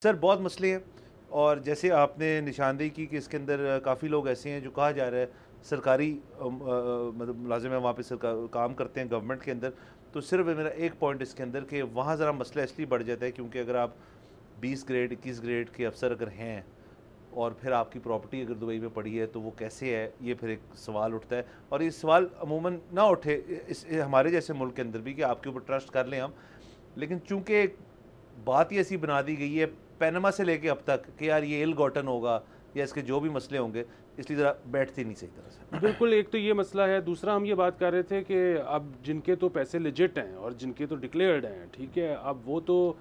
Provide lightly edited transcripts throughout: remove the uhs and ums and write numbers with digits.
سر بہت مسئلے ہیں، اور جیسے آپ نے نشاندہی کی کہ اس کے اندر کافی لوگ ایسے ہیں جو کہا جا رہا ہے سرکاری مطلب ملازم ہیں، وہاں پہ کام کرتے ہیں گورنمنٹ کے اندر. تو صرف میرا ایک پوائنٹ اس کے اندر کہ وہاں ذرا مسئلہ اس لیے بڑھ جاتا ہے کیونکہ اگر آپ 20 گریڈ 21 گریڈ کے افسر اگر ہیں اور پھر آپ کی پراپرٹی اگر دبئی میں پڑی ہے تو وہ کیسے ہے، یہ پھر ایک سوال اٹھتا ہے. اور یہ سوال عموماً نہ اٹھے ہمارے جیسے ملک کے اندر بھی کہ آپ کے اوپر ٹرسٹ کر لیں ہم، لیکن چونکہ بات ہی ایسی بنا دی گئی ہے پینما سے لے کے اب تک کہ یار یہ ایل گوٹن ہوگا یا اس کے جو بھی مسئلے ہوں گے، اس لیے ذرا بیٹھتے نہیں صحیح طرح سے. بالکل، ایک تو یہ مسئلہ ہے. دوسرا ہم یہ بات کر رہے تھے کہ اب جن کے تو پیسے لیجٹ ہیں اور جن کے تو ڈکلیئرڈ ہیں، ٹھیک ہے، اب وہ تو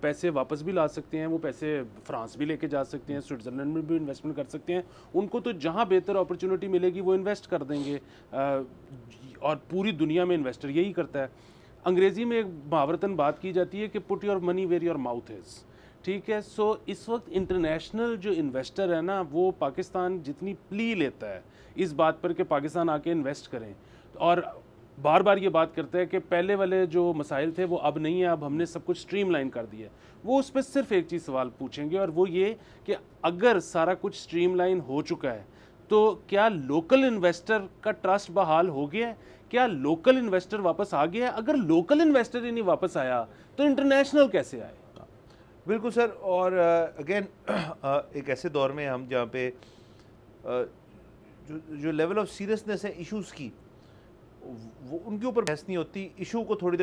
پیسے واپس بھی لا سکتے ہیں، وہ پیسے فرانس بھی لے کے جا سکتے ہیں، سوئٹزرلینڈ میں بھی انویسٹمنٹ کر سکتے ہیں. ان کو تو جہاں بہتر اپرچونٹی ملے گی وہ انویسٹ کر دیں گے، اور پوری دنیا میں انویسٹر یہی کرتا ہے. انگریزی میں ایک محاورتاً بات کی جاتی ہے کہ put your money where your mouth is, ٹھیک ہے. سو اس وقت انٹرنیشنل جو انویسٹر ہے نا، وہ پاکستان جتنی پلی لیتا ہے اس بات پر کہ پاکستان آ کے انویسٹ کریں، اور بار بار یہ بات کرتا ہے کہ پہلے والے جو مسائل تھے وہ اب نہیں ہیں، اب ہم نے سب کچھ سٹریم لائن کر دیا ہے. وہ اس پہ صرف ایک چیز سوال پوچھیں گے، اور وہ یہ کہ اگر سارا کچھ سٹریم لائن ہو چکا ہے تو کیا لوکل انویسٹر کا ٹرسٹ بحال ہو گیا ہے؟ کیا لوکل انویسٹر واپس آ گیا ہے؟ اگر لوکل انویسٹر ہی نہیں واپس آیا تو انٹرنیشنل کیسے آئے؟ بالکل سر. اور اگین ایک ایسے دور میں ہم جہاں پہ جو لیول آف سیریسنس ہے ایشوز کی، وہ ان کے اوپر بحث نہیں ہوتی. ایشو کو تھوڑی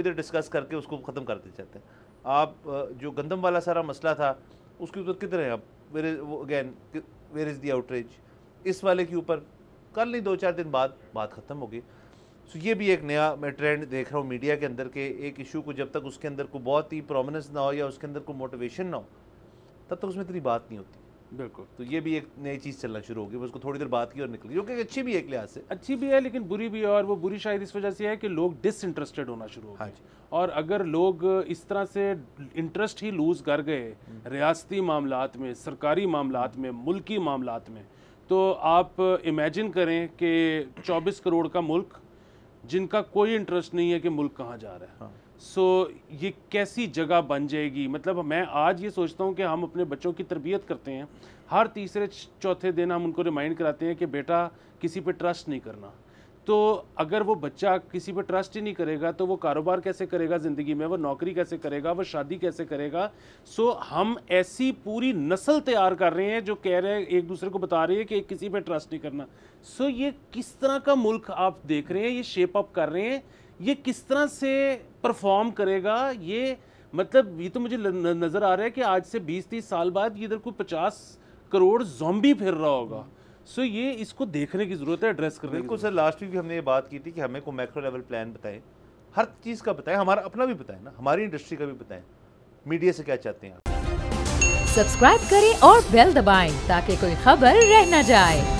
دیر ڈسکس کر کے اس کو ختم کر دیتے جاتے ہیں. آپ جو گندم والا سارا مسئلہ تھا اس کے اوپر کدھر ہیں آپ؟ Again where is the outreach? اس والے کے اوپر کر لیں 2-4 دن بعد بات ختم ہوگی. سو یہ بھی ایک نیا میں ٹرینڈ دیکھ رہا ہوں میڈیا کے اندر کہ ایک ایشو کو جب تک اس کے اندر کو بہت ہی پرومیننس نہ ہو یا اس کے اندر کوئی موٹیویشن نہ ہو تب تک اس میں اتنی بات نہیں ہوتی. بالکل. تو یہ بھی ایک نئی چیز چلنا شروع ہوگی. اس کو تھوڑی دیر بات کی اور نکلی، جو کہ اچھی بھی ہے ایک لحاظ سے. اچھی بھی ہے لیکن بری بھی ہے، اور وہ بری شاید اس وجہ سے ہے کہ لوگ ڈس انٹرسٹڈ ہونا شروع ہو گئے. اور اگر لوگ اس طرح سے انٹرسٹ ہی لوز کر گئے ریاستی معاملات میں، سرکاری معاملات میں، ملکی معاملات میں، تو آپ امیجن کریں کہ 24 کروڑ کا ملک جن کا کوئی انٹرسٹ نہیں ہے کہ ملک کہاں جا رہا ہے، سو یہ کیسی جگہ بن جائے گی. مطلب میں آج یہ سوچتا ہوں کہ ہم اپنے بچوں کی تربیت کرتے ہیں، ہر تیسرے چوتھے دن ہم ان کو ریمائنڈ کراتے ہیں کہ بیٹا کسی پہ ٹرسٹ نہیں کرنا. تو اگر وہ بچہ کسی پہ ٹرسٹ ہی نہیں کرے گا تو وہ کاروبار کیسے کرے گا زندگی میں، وہ نوکری کیسے کرے گا، وہ شادی کیسے کرے گا. سو ہم ایسی پوری نسل تیار کر رہے ہیں جو کہہ رہے ہیں، ایک دوسرے کو بتا رہے ہیں کہ کسی پہ ٹرسٹ نہیں کرنا. سو یہ کس طرح کا ملک آپ دیکھ رہے ہیں، یہ شیپ اپ کر رہے ہیں، یہ کس طرح سے پرفارم کرے گا. یہ مطلب یہ تو مجھے نظر آ رہا ہے کہ آج سے 20-30 سال بعد یہ ادھر کوئی 50 کروڑ زومبی پھر رہا ہوگا. سو یہ اس کو دیکھنے کی ضرورت ہے، ایڈریس کرنے کی. بالکل سر. لاسٹ ویک بھی ہم نے یہ بات کی تھی کہ ہمیں کوئی میکرو لیول پلان بتائیں، ہر چیز کا بتائیں، ہمارا اپنا بھی بتائیں نا، ہماری انڈسٹری کا بھی بتائیں، میڈیا سے کیا چاہتے ہیں آپ. سبسکرائب کریں اور بیل دبائیں تاکہ کوئی خبر رہ نہ جائے.